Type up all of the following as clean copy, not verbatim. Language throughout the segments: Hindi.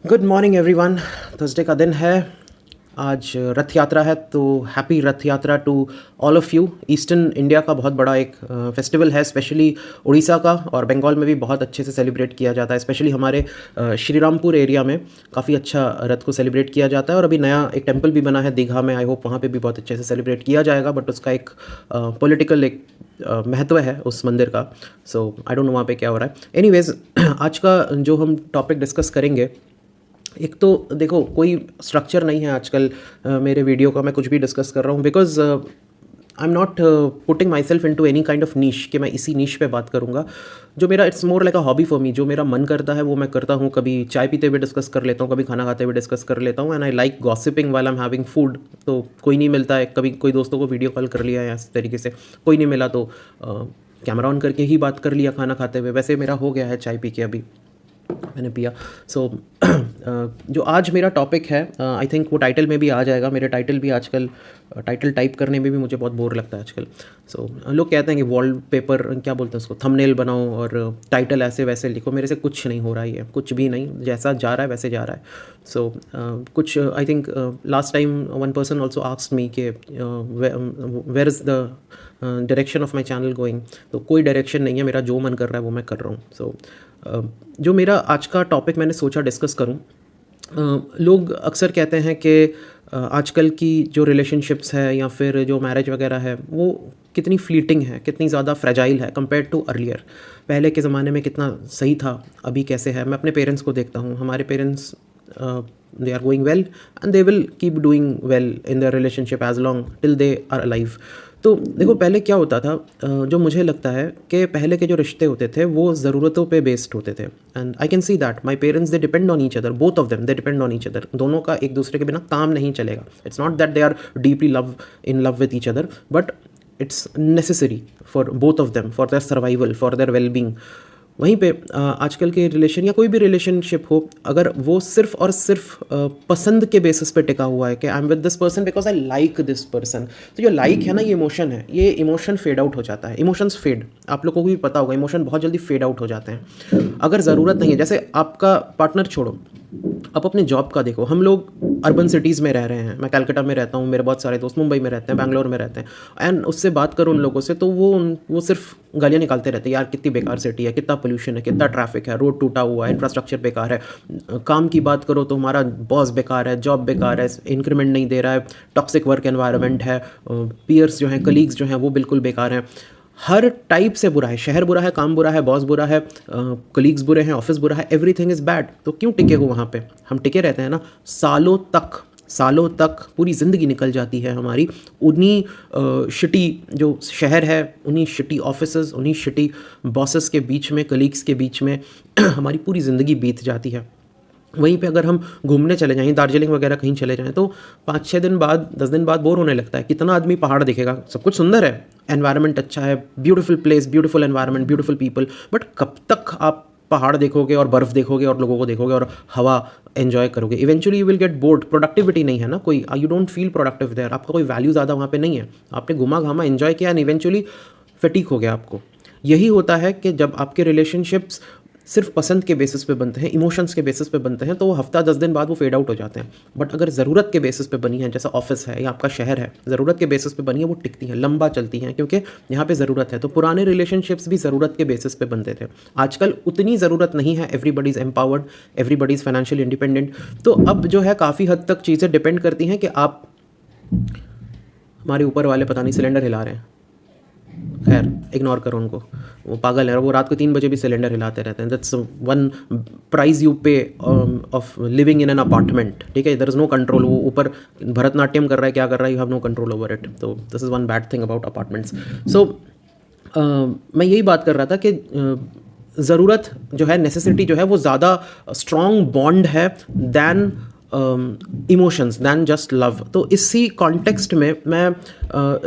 Good morning everyone. थर्सडे का दिन है, आज रथ यात्रा है, तो happy Rath Yatra to all of you. Eastern India का बहुत बड़ा एक फेस्टिवल है, स्पेशली उड़ीसा का और बंगाल में भी बहुत अच्छे से सेलिब्रेट किया जाता है। स्पेशली हमारे श्रीरामपुर एरिया में काफ़ी अच्छा रथ को सेलिब्रेट किया जाता है और अभी नया एक टेम्पल भी बना है दीघा में। आई होप वहाँ पे भी बहुत अच्छे से सेलिब्रेट किया जाएगा, बट उसका एक पॉलिटिकल एक महत्व है उस मंदिर का। सो आई डोंट नो वहाँ पे क्या हो रहा है। एनीवेज आज का जो हम टॉपिक डिस्कस करेंगे, एक तो देखो कोई स्ट्रक्चर नहीं है आजकल मेरे वीडियो का। मैं कुछ भी डिस्कस कर रहा हूँ because I am not putting myself into any kind of niche कि मैं इसी नीश पे बात करूँगा। जो मेरा it's more like a hobby for me, जो मेरा मन करता है वो मैं करता हूँ। कभी चाय पीते हुए डिस्कस कर लेता हूँ, कभी खाना खाते हुए डिस्कस कर लेता हूँ। And I like gossiping while I am having food. तो कोई नहीं मिलता है, कभी कोई दोस्तों को वीडियो कॉल कर लिया है इस तरीके से, कोई नहीं मिला तो कैमरा ऑन करके ही बात कर लिया खाना खाते हुए। वैसे मेरा हो गया है चाय पी के, अभी मैंने पिया। सो जो आज मेरा टॉपिक है, आई थिंक वो टाइटल में भी आ जाएगा। मेरे टाइटल भी आजकल टाइटल टाइप करने में भी मुझे बहुत बोर लगता है आजकल। सो लोग कहते हैं कि वॉलपेपर क्या बोलते हैं उसको, थंबनेल बनाओ और टाइटल ऐसे वैसे लिखो। मेरे से कुछ नहीं हो रहा है, ये कुछ भी नहीं, जैसा जा रहा है वैसे जा रहा है। सो कुछ I think last time one person also asked me कि where is the direction of my channel going. तो कोई डायरेक्शन नहीं है, मेरा जो मन कर रहा है वो मैं कर रहा हूँ। सो जो मेरा आज का टॉपिक मैंने सोचा डिस्कस करूं, लोग अक्सर कहते हैं कि आजकल की जो रिलेशनशिप्स है या फिर जो मैरिज वगैरह है वो कितनी फ्लीटिंग है, कितनी ज़्यादा फ्रेजाइल है कंपेयर टू अर्लियर। पहले के ज़माने में कितना सही था, अभी कैसे है। मैं अपने पेरेंट्स को देखता हूँ, हमारे parents they are going well and they will keep doing well in their relationship as long till they are alive. तो देखो पहले क्या होता था, जो मुझे लगता है कि पहले के जो रिश्ते होते थे वो ज़रूरतों पे बेस्ड होते थे। And I can see that my parents they depend on each other, both of them they depend on each other. दोनों का एक दूसरे के बिना काम नहीं चलेगा। It's not that they are deeply in love with each other, but it's necessary for both of them, for their survival, for their wellbeing. वहीं पे आजकल के रिलेशन या कोई भी रिलेशनशिप हो, अगर वो सिर्फ और सिर्फ पसंद के बेसिस पे टिका हुआ है कि I am with this person because I like this person, तो जो लाइक है ना, ये इमोशन है, ये इमोशन फेड आउट हो जाता है। इमोशंस फेड, आप लोगों को भी पता होगा, इमोशन बहुत जल्दी फेड आउट हो जाते हैं अगर ज़रूरत नहीं है। जैसे आपका पार्टनर छोड़ो, आप अपने जॉब का देखो। हम लोग अर्बन सिटीज़ में रह रहे हैं, मैं कलकत्ता में रहता हूँ, मेरे बहुत सारे दोस्त मुंबई में रहते हैं, बैंगलोर में रहते हैं। एंड उससे बात करो उन लोगों से तो वो सिर्फ गालियाँ निकालते रहते हैं, यार कितनी बेकार सिटी है, कितना पोल्यूशन है, कितना ट्रैफिक है, रोड टूटा हुआ है, इंफ्रास्ट्रक्चर बेकार है। काम की बात करो तो हमारा बॉस बेकार है, जॉब बेकार है, इंक्रीमेंट नहीं दे रहा है, टॉक्सिक वर्क एनवायरनमेंट है, पीयर्स जो हैं, कलीग्स जो हैं वो बिल्कुल बेकार हैं। हर टाइप से बुरा है, शहर बुरा है, काम बुरा है, बॉस बुरा है, कलीग्स बुरे हैं, ऑफिस बुरा है, एवरीथिंग इज़ बैड। तो क्यों टिके हो वहाँ पे? हम टिके रहते हैं ना सालों तक पूरी ज़िंदगी निकल जाती है हमारी उन्हीं शिटी जो शहर है, उन्हीं शिटी ऑफिसेज, उन्हीं शिटी बॉसेस के बीच में, कलीग्स के बीच में हमारी पूरी ज़िंदगी बीत जाती है। वहीं पे अगर हम घूमने चले जाएं, दार्जिलिंग वगैरह कहीं चले जाएं, तो 5-6 दिन बाद, 10 दिन बाद बोर होने लगता है। कितना आदमी पहाड़ दिखेगा, सब कुछ सुंदर है, एनवायरनमेंट अच्छा है, beautiful place, beautiful environment, beautiful people, but कब तक आप पहाड़ देखोगे और बर्फ़ देखोगे और लोगों को देखोगे और हवा एंजॉय करोगे? Eventually you will get bored. Productivity नहीं है ना कोई, you don't feel productive there, आपका कोई वैल्यू ज़्यादा वहाँ पे नहीं है। आपने घुमा घामा एंजॉय किया एंड इवेंचुअली फटीक हो गया आपको। यही होता है कि जब आपके रिलेशनशिप्स सिर्फ पसंद के बेसिस पे बनते हैं, इमोशंस के बेसिस पे बनते हैं, तो वो हफ्ता 10 दिन बाद वो फेड आउट हो जाते हैं। बट अगर ज़रूरत के बेसिस पे बनी है, जैसा ऑफिस है या आपका शहर है, ज़रूरत के बेसिस पे बनी है, वो टिकती हैं, लंबा चलती हैं, क्योंकि यहाँ पे ज़रूरत है। तो पुराने रिलेशनशिप्स भी ज़रूरत के बेसिस पे बनते थे। आजकल उतनी ज़रूरत नहीं है, everybody is empowered, everybody is financially independent. तो अब जो है काफ़ी हद तक चीज़ें डिपेंड करती हैं कि आप, हमारे ऊपर वाले पता नहीं सिलेंडर हिला रहे हैं, खैर इग्नोर करो उनको, वो पागल है, वो रात को 3 बजे भी सिलेंडर हिलाते रहते हैं। That's one price you pay of living in an apartment, ठीक है? There is no control. वो ऊपर भरतनाट्यम कर रहा है, क्या कर रहा है, you have no control over it. तो this is one bad thing about apartments. So मैं यही बात कर रहा था कि ज़रूरत जो है, नेसेसिटी जो है, वो ज़्यादा स्ट्रॉन्ग बॉन्ड है than emotions, than just love. तो इसी कॉन्टेक्स्ट में मैं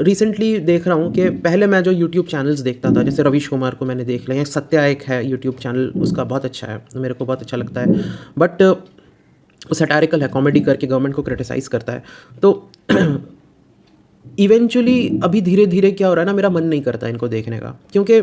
रिसेंटली देख रहा हूँ कि पहले मैं जो यूट्यूब चैनल्स देखता था, जैसे रवीश कुमार को मैंने देख लिया, सत्या एक है यूट्यूब चैनल, उसका बहुत अच्छा है, मेरे को बहुत अच्छा लगता है, बट वो सैटारिकल है, कॉमेडी करके गवर्नमेंट को क्रिटिसाइज़ करता है। तो इवेंचुअली अभी धीरे धीरे क्या हो रहा है ना, मेरा मन नहीं करता इनको देखने का, क्योंकि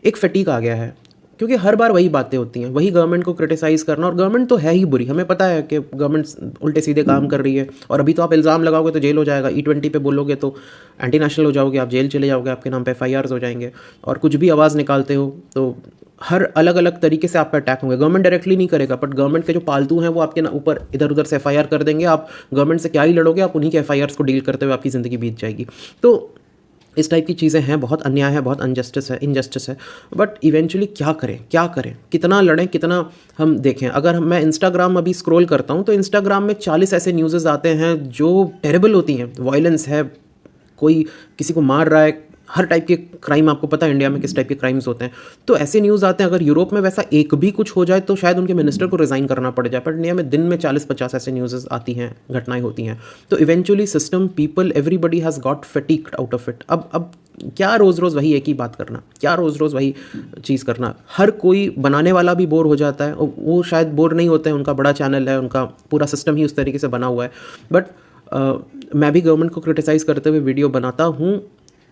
एक फटीक आ गया है। क्योंकि हर बार वही बातें होती हैं, वही गवर्नमेंट को क्रिटिसाइज़ करना, और गवर्नमेंट तो है ही बुरी, हमें पता है कि गवर्नमेंट उल्टे सीधे काम कर रही है। और अभी तो आप इल्ज़ाम लगाओगे तो जेल हो जाएगा, E20 पे बोलोगे तो एंटी नेशनल हो जाओगे, आप जेल चले जाओगे, आपके नाम पे FIRs हो जाएंगे। और कुछ भी आवाज़ निकालते हो तो हर अलग अलग तरीके से आप पे अटैक होंगे। गवर्नमेंट डायरेक्टली नहीं करेगा, बट गवर्नमेंट के जो पालतू हैं वो आपके ऊपर इधर उधर से FIR कर देंगे। आप गवर्नमेंट से क्या ही लड़ोगे, आप उन्हीं के FIRs को डील करते हुए आपकी ज़िंदगी बीत जाएगी। तो इस टाइप की चीज़ें हैं, बहुत अन्याय है, बहुत इनजस्टिस है। बट इवेंचुअली क्या करें, कितना लड़ें, कितना हम देखें। अगर मैं इंस्टाग्राम अभी स्क्रॉल करता हूँ तो इंस्टाग्राम में 40 ऐसे न्यूज़ आते हैं जो टेरेबल होती हैं। वायलेंस है, कोई किसी को मार रहा है, हर टाइप के क्राइम, आपको पता है इंडिया में किस टाइप के क्राइम्स होते हैं। तो ऐसे न्यूज़ आते हैं, अगर यूरोप में वैसा एक भी कुछ हो जाए तो शायद उनके मिनिस्टर को रिज़ाइन करना पड़ जाए, पर इंडिया में दिन में 40-50 ऐसे न्यूज़ आती हैं, घटनाएं होती हैं। तो eventually system, people, everybody has got fatigued out of it. अब क्या रोज़ रोज़ वही एक ही बात करना, क्या रोज़ रोज़ वही चीज़ करना। हर कोई बनाने वाला भी बोर हो जाता है, और वो शायद बोर नहीं होते हैं, उनका बड़ा चैनल है, उनका पूरा सिस्टम ही उस तरीके से बना हुआ है। बट मैं भी गवर्नमेंट को क्रिटिसाइज़ करते हुए वीडियो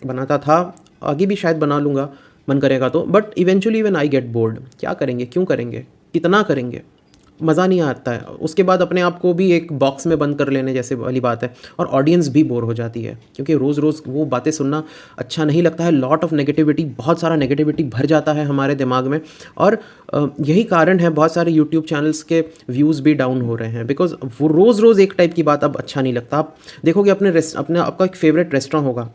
बनाता था, आगे भी शायद बना लूँगा, मन करेगा तो। But eventually when I get bored, क्या करेंगे, क्यों करेंगे, कितना करेंगे, मज़ा नहीं आता है। उसके बाद अपने आप को भी एक बॉक्स में बंद कर लेने जैसे वाली बात है, और ऑडियंस भी बोर हो जाती है, क्योंकि रोज़ रोज़ वो बातें सुनना अच्छा नहीं लगता है। लॉट ऑफ नेगेटिविटी, बहुत सारा नेगेटिविटी भर जाता है हमारे दिमाग में, और यही कारण है बहुत सारे यूट्यूब चैनल्स के व्यूज़ भी डाउन हो रहे हैं, बिकॉज वो रोज़ रोज़ एक टाइप की बात अब अच्छा नहीं लगता। आप देखोगे आपका एक फेवरेट रेस्टोरेंट होगा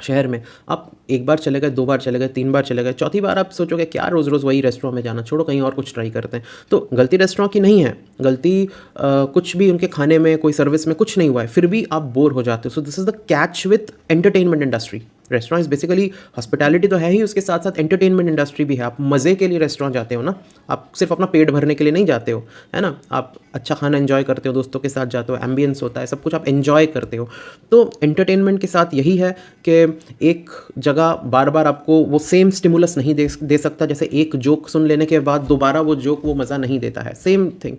शहर में, आप एक बार चले गए, 2 बार चले गए, 3 बार चले गए, चौथी बार आप सोचोगे क्या रोज़ रोज़ वही रेस्टोरेंट में जाना, छोड़ो कहीं और कुछ ट्राई करते हैं। तो गलती रेस्टोरेंट की नहीं है, गलती कुछ भी उनके खाने में, कोई सर्विस में कुछ नहीं हुआ है, फिर भी आप बोर हो जाते हो। So this is the catch with entertainment industry. Restaurant is basically hospitality तो है ही, उसके साथ साथ एंटरटेनमेंट इंडस्ट्री भी है। आप मज़े के लिए रेस्टोरेंट जाते हो ना, आप सिर्फ अपना पेट भरने के लिए नहीं जाते हो, है ना। आप अच्छा खाना एंजॉय करते हो, दोस्तों के साथ जाते हो, एम्बियंस होता है, सब कुछ आप एंजॉय करते हो। तो एंटरटेनमेंट के साथ यही है कि एक जगह बार बार आपको वो सेम स्टिमुलस नहीं दे सकता। जैसे एक जोक सुन लेने के बाद दोबारा वो जोक वो मज़ा नहीं देता है, सेम थिंग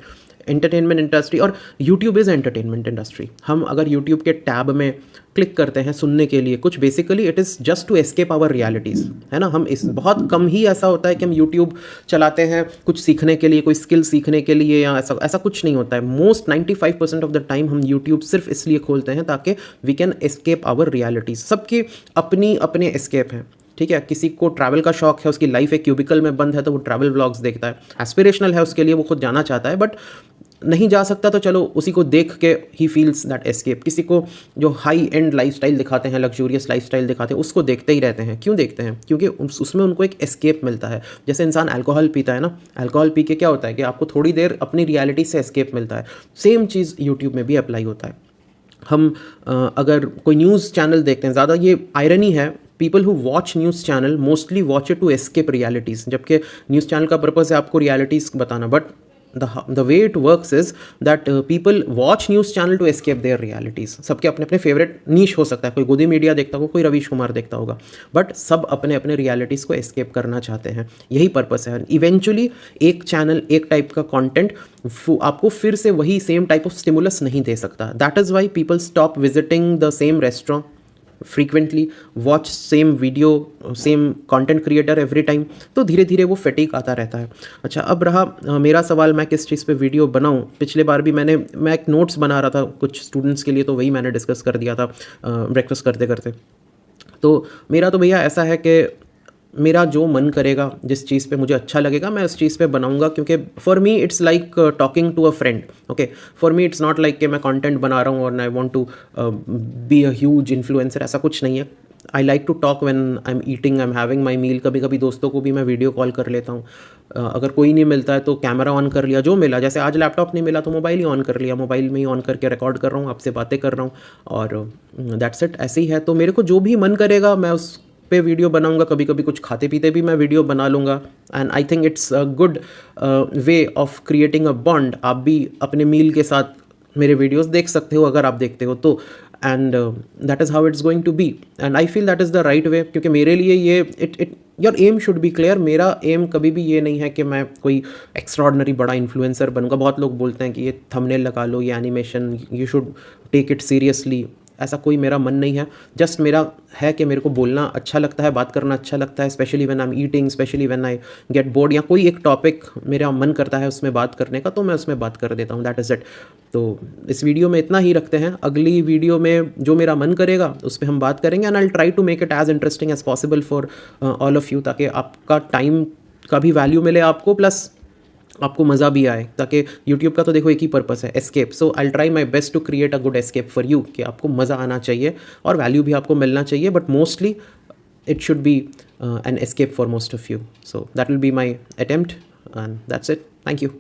एंटरटेनमेंट इंडस्ट्री। और यूट्यूब इज़ एंटरटेनमेंट इंडस्ट्री। हम अगर यूट्यूब के टैब में क्लिक करते हैं सुनने के लिए कुछ, basically it is just to escape our realities, है ना। हम इस बहुत कम ही ऐसा होता है कि हम यूट्यूब चलाते हैं कुछ सीखने के लिए, कोई स्किल सीखने के लिए, या ऐसा कुछ नहीं होता है। मोस्ट 95% ऑफ द टाइम हम यूट्यूब सिर्फ इसलिए खोलते हैं ताकि we can escape our realities. सबकी अपनी अपने एस्केप हैं, ठीक है। किसी को ट्रैवल का शौक है, उसकी लाइफ एक क्यूबिकल में बंद है तो वो ट्रैवल व्लॉग्स देखता है। एस्पिरेशनल है उसके लिए, वो खुद जाना चाहता है, बट नहीं जा सकता तो चलो उसी को देख के ही फील्स दैट एस्केप। किसी को जो हाई एंड लाइफस्टाइल दिखाते हैं, लग्जूरियस लाइफस्टाइल दिखाते हैं, उसको देखते ही रहते हैं। क्यों देखते हैं? क्योंकि उसमें उनको एक एस्केप मिलता है। जैसे इंसान अल्कोहल पीता है ना, अल्कोहल पी के क्या होता है कि आपको थोड़ी देर अपनी रियलिटी से एस्केप मिलता है। सेम चीज़ यूट्यूब में भी अप्लाई होता है। हम अगर कोई न्यूज़ चैनल देखते हैं, ज़्यादा ये आयरनी है, people who watch news channel mostly watch it to escape realities, जबकि न्यूज़ चैनल का पर्पज़ है आपको रियलिटीज़ बताना। But the way it works is that people watch news channel to escape their realities. सबके अपने अपने फेवरेट नीश हो सकता है, कोई गोदी मीडिया देखता होगा, कोई रवीश कुमार देखता होगा, बट सब अपने अपने रियलिटीज़ को एस्केप करना चाहते हैं। यही पर्पस है। इवेंचुअली एक चैनल, एक टाइप का कंटेंट आपको फिर से वही सेम टाइप ऑफ स्टिमुलस नहीं दे सकता। That is why people stop visiting the same restaurant frequently, watch same video, same content creator every time. तो धीरे धीरे वो फटीक आता रहता है। अच्छा, अब रहा मेरा सवाल, मैं किस चीज़ पे वीडियो बनाऊं। पिछले बार भी मैं एक नोट्स बना रहा था कुछ स्टूडेंट्स के लिए, तो वही मैंने डिस्कस कर दिया था ब्रेकफास्ट करते करते। तो मेरा तो भैया ऐसा है कि मेरा जो मन करेगा, जिस चीज़ पे मुझे अच्छा लगेगा, मैं उस चीज़ पे बनाऊंगा। क्योंकि for me it's like talking to a friend. Okay, for me it's not like कि मैं कंटेंट बना रहा हूँ और I want to be a huge influencer, ऐसा कुछ नहीं है। I like to talk when I am eating, I am having my meal. कभी कभी दोस्तों को भी मैं वीडियो कॉल कर लेता हूँ। अगर कोई नहीं मिलता है तो कैमरा ऑन कर लिया, जो मिला। जैसे आज लैपटॉप नहीं मिला तो मोबाइल ही ऑन कर लिया, मोबाइल में ही ऑन करके रिकॉर्ड कर रहा हूँ, आपसे बातें कर रहा हूँ, और दैट्स इट। ऐसे ही है। तो मेरे को जो भी मन करेगा मैं उस पे वीडियो बनाऊंगा। कभी कभी कुछ खाते पीते भी मैं वीडियो बना लूँगा। And I think it's a good way of creating a bond. आप भी अपने मील के साथ मेरे वीडियोस देख सकते हो अगर आप देखते हो तो। And that is how it's going to be, and I feel that is the right way. क्योंकि मेरे लिए ये your aim should be clear. मेरा एम कभी भी ये नहीं है कि मैं कोई एक्स्ट्राऑर्डिनरी बड़ा इन्फ्लुएंसर बनूंगा। बहुत लोग बोलते हैं कि ये थंबनेल लगा लो, ये animation, you should take it seriously. ऐसा कोई मेरा मन नहीं है, जस्ट मेरा है कि मेरे को बोलना अच्छा लगता है, बात करना अच्छा लगता है, specially when I am eating, specially when I get bored, या कोई एक टॉपिक मेरा मन करता है उसमें बात करने का तो मैं उसमें बात कर देता हूँ, दैट इज़ इट। तो इस वीडियो में इतना ही रखते हैं, अगली वीडियो में जो मेरा मन करेगा उस पर हम बात करेंगे, and I will try to make it as interesting as possible for all of you, ताकि आपका टाइम का भी वैल्यू मिले आपको, प्लस आपको मज़ा भी आए, ताकि यूट्यूब का तो देखो एक ही पर्पस है, escape. So I try my best to create a good escape for you, कि आपको मज़ा आना चाहिए और वैल्यू भी आपको मिलना चाहिए, but mostly it should be an escape for most of you. So that will be my attempt, and that's it. Thank you.